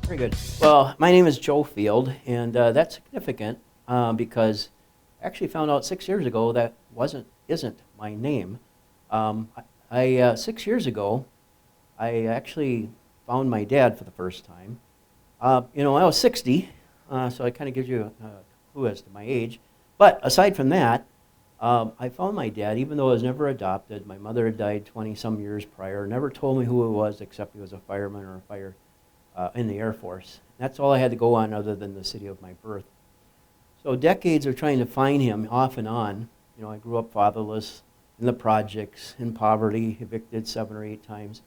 Very good. Well, my name is Joe Field, and that's significant because I actually found out 6 years ago that isn't my name. 6 years ago, I actually found my dad for the first time. I was 60, so it kind of gives you a clue as to my age. But aside from that, I found my dad, even though I was never adopted. My mother had died 20-some years prior, never told me who he was except he was a fireman or a fire in the Air Force. That's all I had to go on other than the city of my birth. So decades of trying to find him off and on. I grew up fatherless, in the projects, in poverty, evicted 7 or 8 times.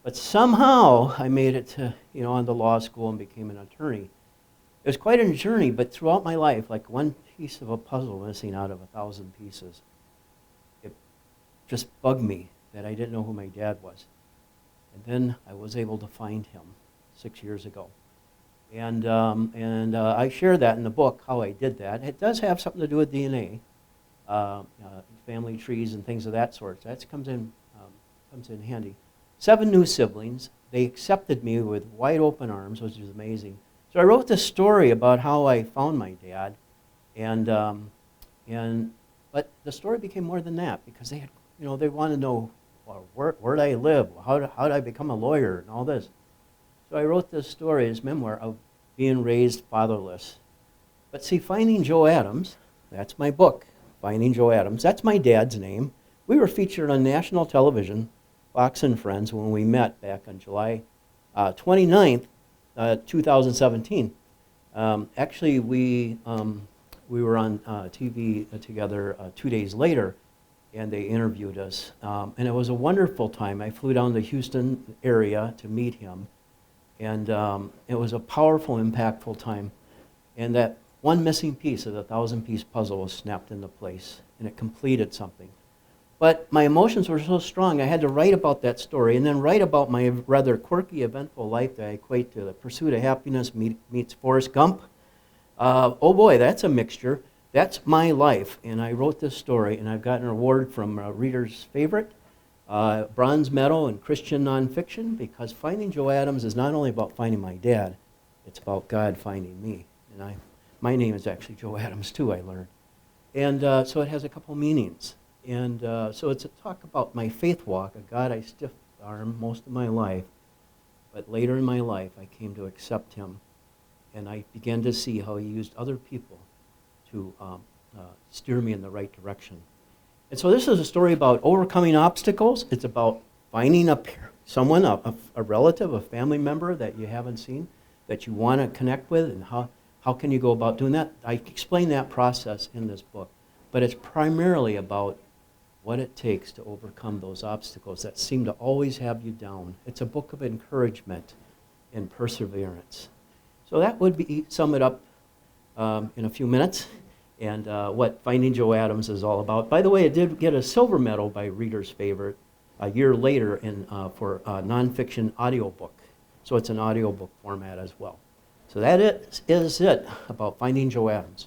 But somehow I made it to, on the law school and became an attorney. It was quite a journey, but throughout my life, like one piece of a puzzle missing out of 1,000 pieces, it just bugged me that I didn't know who my dad was. And then I was able to find him 6 years ago. And I share that in the book, how I did that. It does have something to do with DNA, family trees and things of that sort. That comes in handy. 7 new siblings. They accepted me with wide open arms, which is amazing. So I wrote this story about how I found my dad, but the story became more than that because they had, they wanted to know, well, where did I live? How did I become a lawyer and all this? So I wrote this story, this memoir of being raised fatherless. But see, Finding Joe Adams, that's my book, Finding Joe Adams. That's my dad's name. We were featured on national television, Fox and Friends, when we met back on July 29th, 2017. Actually, we were on TV together 2 days later, and they interviewed us. And it was a wonderful time. I flew down to the Houston area to meet him. And it was a powerful, impactful time. And that one missing piece of the 1,000-piece puzzle was snapped into place, and it completed something. But my emotions were so strong, I had to write about that story and then write about my rather quirky, eventful life that I equate to The Pursuit of Happiness meets Forrest Gump. Oh boy, that's a mixture. That's my life, and I wrote this story, and I've gotten an award from Reader's Favorite, bronze medal in Christian nonfiction, because Finding Joe Adams is not only about finding my dad, it's about God finding me. And my name is actually Joe Adams too, I learned. And so it has a couple meanings. And so it's a talk about my faith walk, a God I stiff-armed most of my life, but later in my life I came to accept him, and I began to see how he used other people to steer me in the right direction. And so this is a story about overcoming obstacles. It's about finding someone, a relative, a family member that you haven't seen, that you want to connect with, and how can you go about doing that? I explain that process in this book, but it's primarily about what it takes to overcome those obstacles that seem to always have you down. It's a book of encouragement and perseverance. So that would sum it up in a few minutes, and what Finding Joe Adams is all about. By the way, it did get a silver medal by Reader's Favorite a year later for a nonfiction audiobook. So it's an audiobook format as well. So that is it about Finding Joe Adams.